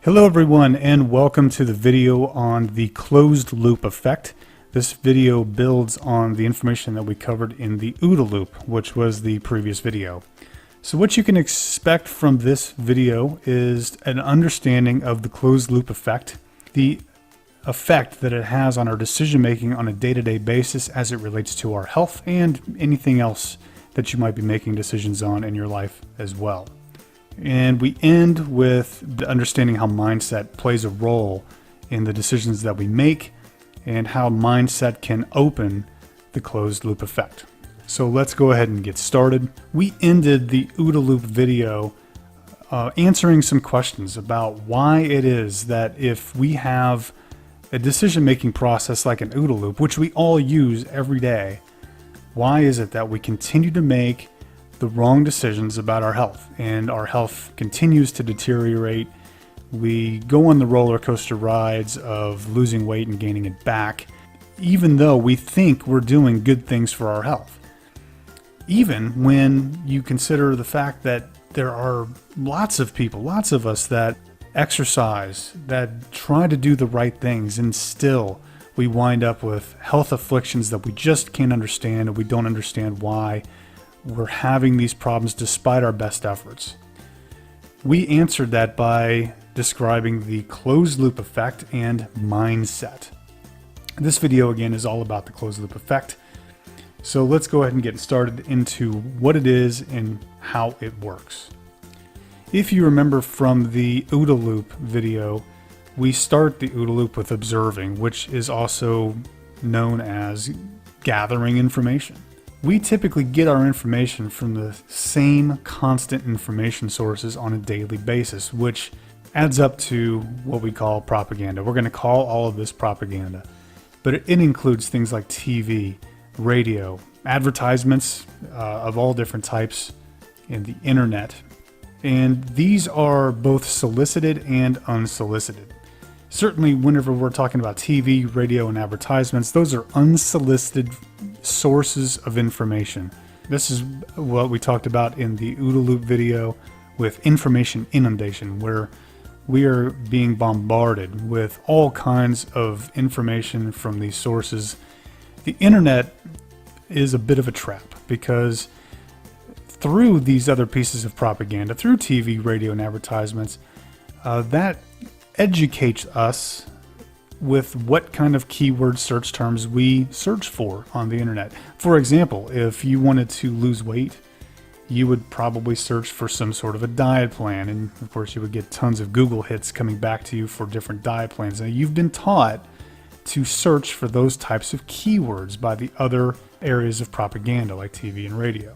Hello everyone, and welcome to the video on the closed loop effect. This video builds on the information that we covered in the OODA Loop, which was the previous video. So what you can expect from this video is an understanding of the closed loop effect, the effect that it has on our decision making on a day-to-day basis as it relates to our health and anything else that you might be making decisions on in your life as well. And we end with understanding how mindset plays a role in the decisions that we make and how mindset can open the closed loop effect. So let's go ahead and get started. We ended the OODA Loop video answering some questions about why it is that if we have a decision-making process like an OODA Loop, which we all use every day, why is it that we continue to make the wrong decisions about our health, and our health continues to deteriorate? We go on the roller coaster rides of losing weight and gaining it back, even though we think we're doing good things for our health. Even when you consider the fact that there are lots of people, lots of us that exercise, that try to do the right things, and still we wind up with health afflictions that we just can't understand, and we don't understand why we're having these problems despite our best efforts. We answered that by describing the closed loop effect and mindset. This video again is all about the closed loop effect. So let's go ahead and get started into what it is and how it works. If you remember from the OODA Loop video, we start the OODA Loop with observing, which is also known as gathering information. We typically get our information from the same constant information sources on a daily basis, which adds up to what we call propaganda. We're going to call all of this propaganda, but it includes things like TV, radio, advertisements of all different types, and the internet. And these are both solicited and unsolicited. Certainly, whenever we're talking about TV, radio, and advertisements, those are unsolicited sources of information. This is what we talked about in the OODA Loop video with information inundation, where we are being bombarded with all kinds of information from these sources. The internet is a bit of a trap because through these other pieces of propaganda, through TV, radio, and advertisements, that educates us with what kind of keyword search terms we search for on the internet. For example, if you wanted to lose weight, you would probably search for some sort of a diet plan, and of course you would get tons of Google hits coming back to you for different diet plans. Now, you've been taught to search for those types of keywords by the other areas of propaganda like TV and radio.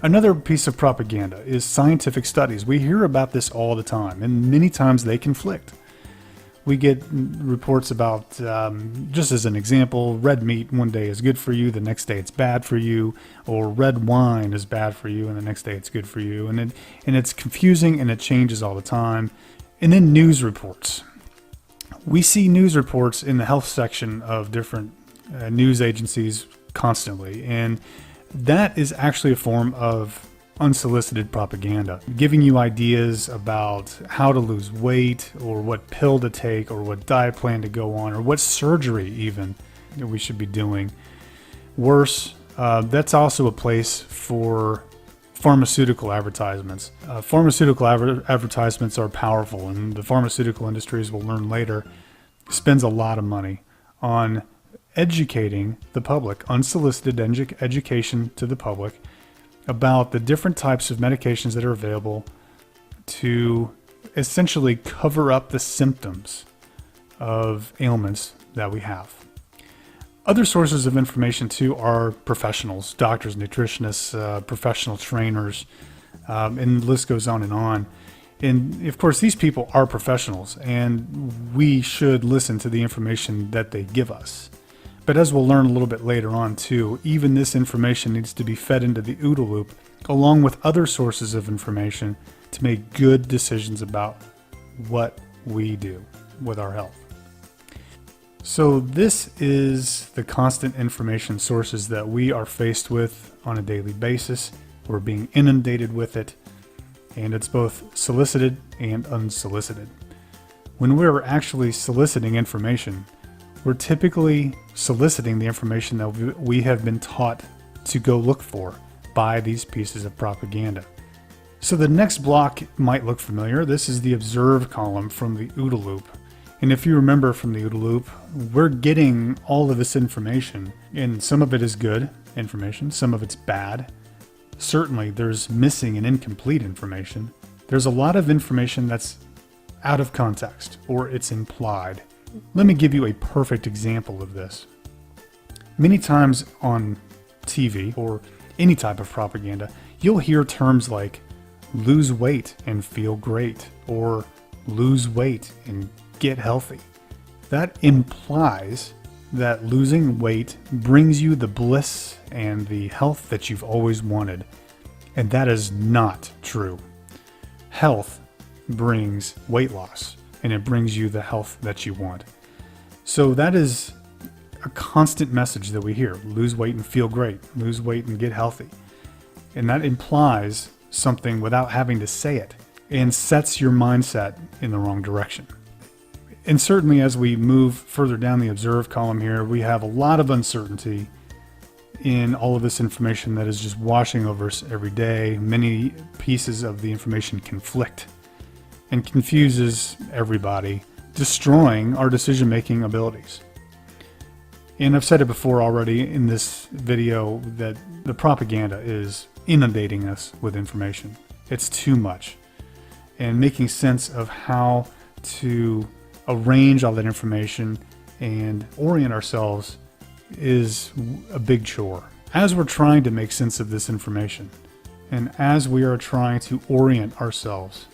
Another piece of propaganda is scientific studies. We hear about this all the time, and many times they conflict. We get reports about, just as an example, red meat one day is good for you, the next day it's bad for you, or red wine is bad for you, and the next day it's good for you. And it's confusing, and it changes all the time. And then news reports. We see news reports in the health section of different news agencies constantly, and that is actually a form of unsolicited propaganda, giving you ideas about how to lose weight, or what pill to take, or what diet plan to go on, or what surgery even that we should be doing. Worse, that's also a place for pharmaceutical advertisements. Pharmaceutical advertisements are powerful, and the pharmaceutical industry, as we'll learn later, spends a lot of money on educating the public, unsolicited education to the public about the different types of medications that are available to essentially cover up the symptoms of ailments that we have. Other sources of information too are professionals, doctors, nutritionists, professional trainers, and the list goes on and on. And of course, these people are professionals, and we should listen to the information that they give us. But as we'll learn a little bit later on too, even this information needs to be fed into the OODA Loop along with other sources of information to make good decisions about what we do with our health. So this is the constant information sources that we are faced with on a daily basis. We're being inundated with it. and it's both solicited and unsolicited. When we're actually soliciting information, we're typically soliciting the information that we have been taught to go look for by these pieces of propaganda. So the next block might look familiar. This is the observe column from the OODA Loop. And if you remember from the OODA Loop, we're getting all of this information, and some of it is good information, some of it's bad. Certainly there's missing and incomplete information. There's a lot of information that's out of context, or it's implied. Let me give you a perfect example of this. Many times on TV or any type of propaganda, you'll hear terms like lose weight and feel great, or lose weight and get healthy. That implies that losing weight brings you the bliss and the health that you've always wanted. And that is not true. Health brings weight loss, and it brings you the health that you want. So that is a constant message that we hear. Lose weight and feel great. Lose weight and get healthy. And that implies something without having to say it, and sets your mindset in the wrong direction. And certainly as we move further down the observe column here, we have a lot of uncertainty in all of this information that is just washing over us every day. Many pieces of the information conflict and confuses everybody, destroying our decision-making abilities. And I've said it before already in this video that the propaganda is inundating us with information. It's too much. And making sense of how to arrange all that information and orient ourselves is a big chore. As we're trying to make sense of this information, and as we are trying to orient ourselves,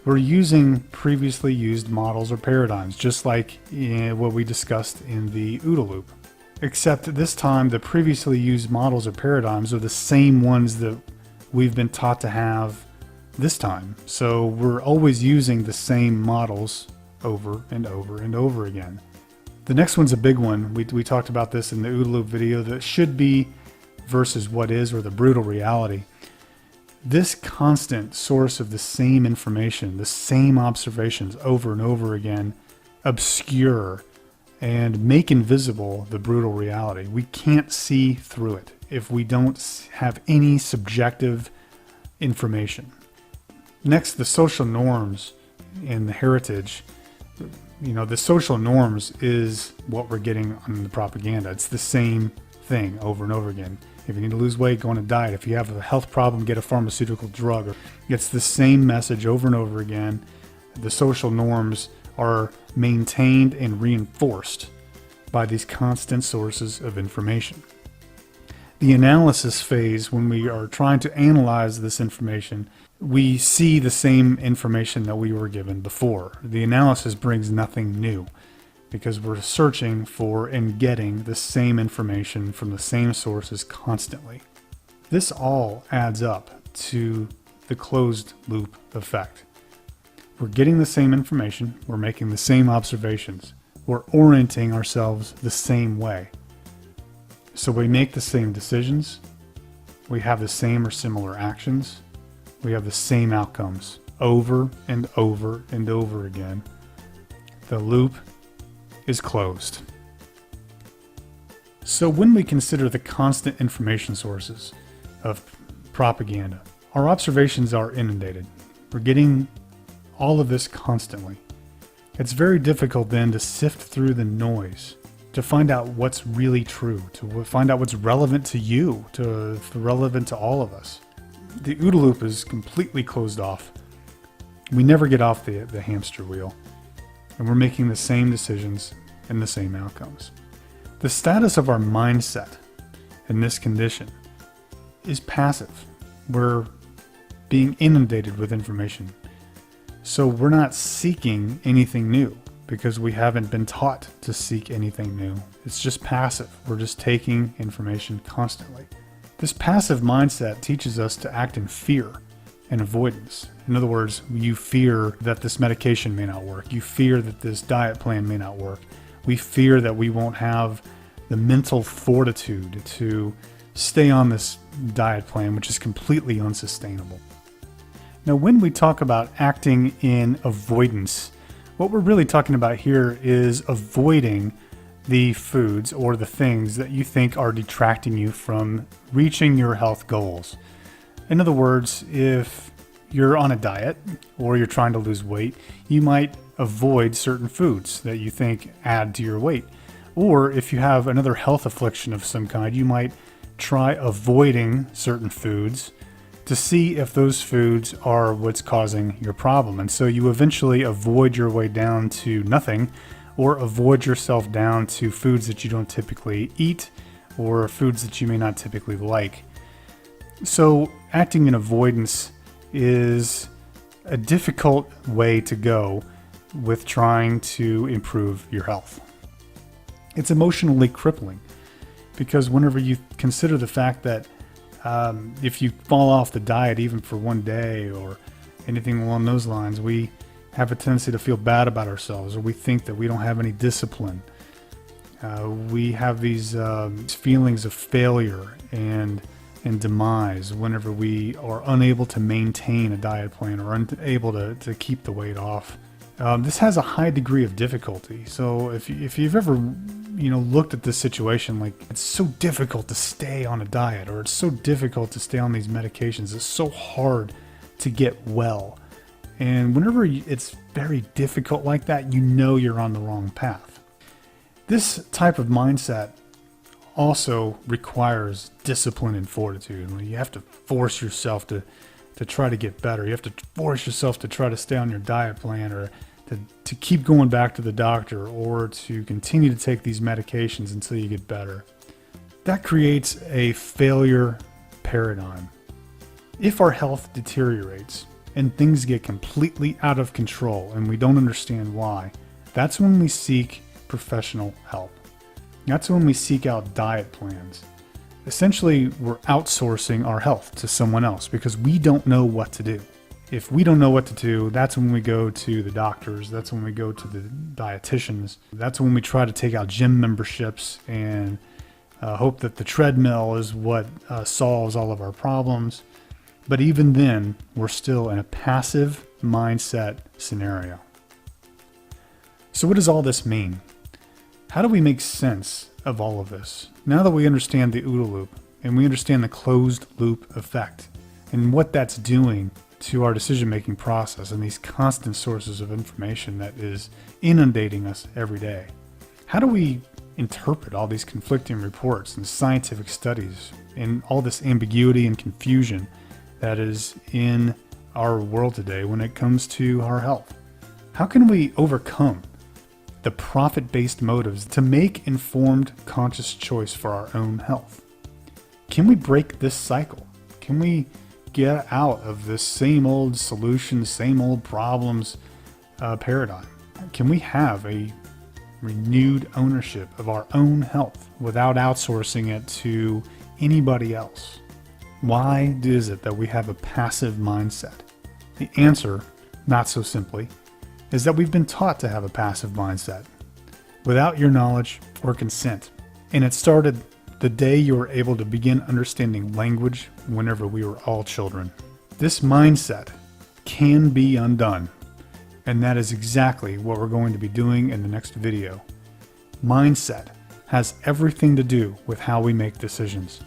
we're using previously used models or paradigms, just like in what we discussed in the OODA Loop. Except this time, the previously used models or paradigms are the same ones that we've been taught to have this time. So we're always using the same models over and over and over again. The next one's a big one. We talked about this in the OODA Loop video, that should be versus what is, or the brutal reality. This constant source of the same information, the same observations over and over again, obscure and make invisible the brutal reality. We can't see through it if we don't have any subjective information. Next, the social norms and the heritage. You know, the social norms is what we're getting on the propaganda. It's the same thing over and over again. If you need to lose weight, go on a diet. If you have a health problem, get a pharmaceutical drug. It's the same message over and over again. The social norms are maintained and reinforced by these constant sources of information. The analysis phase, when we are trying to analyze this information, we see the same information that we were given before. The analysis brings nothing new because we're searching for and getting the same information from the same sources constantly. This all adds up to the closed loop effect. We're getting the same information, we're making the same observations, we're orienting ourselves the same way. So we make the same decisions, we have the same or similar actions, we have the same outcomes over and over and over again. The loop is closed. So when we consider the constant information sources of propaganda, our observations are inundated. We're getting all of this constantly. It's very difficult then to sift through the noise, to find out what's really true, to find out what's relevant to you, to relevant to all of us. The OODA Loop is completely closed off. We never get off the hamster wheel, and we're making the same decisions and the same outcomes. The status of our mindset in this condition is passive. We're being inundated with information. So we're not seeking anything new because we haven't been taught to seek anything new. It's just passive. We're just taking information constantly. This passive mindset teaches us to act in fear and avoidance. In other words, you fear that this medication may not work. You fear that this diet plan may not work. We fear that we won't have the mental fortitude to stay on this diet plan, which is completely unsustainable. Now, when we talk about acting in avoidance, what we're really talking about here is avoiding the foods or the things that you think are detracting you from reaching your health goals. In other words, if you're on a diet or you're trying to lose weight, you might avoid certain foods that you think add to your weight. Or if you have another health affliction of some kind, you might try avoiding certain foods to see if those foods are what's causing your problem. And so you eventually avoid your way down to nothing, or avoid yourself down to foods that you don't typically eat or foods that you may not typically like. So acting in avoidance is a difficult way to go with trying to improve your health. It's emotionally crippling because whenever you consider the fact that if you fall off the diet even for one day or anything along those lines, we have a tendency to feel bad about ourselves, or we think that we don't have any discipline. We have these feelings of failure and demise whenever we are unable to maintain a diet plan or unable to keep the weight off. This has a high degree of difficulty. So if you've ever looked at this situation, like it's so difficult to stay on a diet, or it's so difficult to stay on these medications, it's so hard to get well. And whenever it's very difficult like that, you're on the wrong path. This type of mindset also requires discipline and fortitude. You have to force yourself to try to get better. You have to force yourself to try to stay on your diet plan, or to keep going back to the doctor, or to continue to take these medications until you get better. That creates a failure paradigm. If our health deteriorates and things get completely out of control and we don't understand why, that's when we seek professional help. That's when we seek out diet plans. Essentially, we're outsourcing our health to someone else because we don't know what to do. If we don't know what to do, that's when we go to the doctors, that's when we go to the dietitians, that's when we try to take out gym memberships and hope that the treadmill is what solves all of our problems. But even then, we're still in a passive mindset scenario. So what does all this mean? How do we make sense of all of this? Now that we understand the OODA loop and we understand the closed loop effect and what that's doing to our decision-making process and these constant sources of information that is inundating us every day, how do we interpret all these conflicting reports and scientific studies and all this ambiguity and confusion that is in our world today when it comes to our health? How can we overcome the profit-based motives to make informed, conscious choice for our own health? Can we break this cycle? Can we get out of this same old solutions, same old problems paradigm? Can we have a renewed ownership of our own health without outsourcing it to anybody else? Why is it that we have a passive mindset? The answer, not so simply, is that we've been taught to have a passive mindset without your knowledge or consent. And it started the day you were able to begin understanding language whenever we were all children. This mindset can be undone, and that is exactly what we're going to be doing in the next video. Mindset has everything to do with how we make decisions.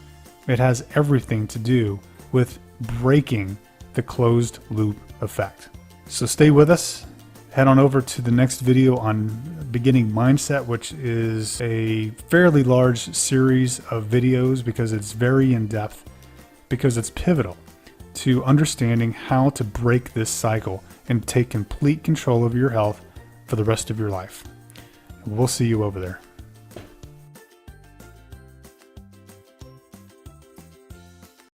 It has everything to do with breaking the closed loop effect. So stay with us. Head on over to the next video on beginning mindset, which is a fairly large series of videos because it's very in-depth, because it's pivotal to understanding how to break this cycle and take complete control of your health for the rest of your life. We'll see you over there.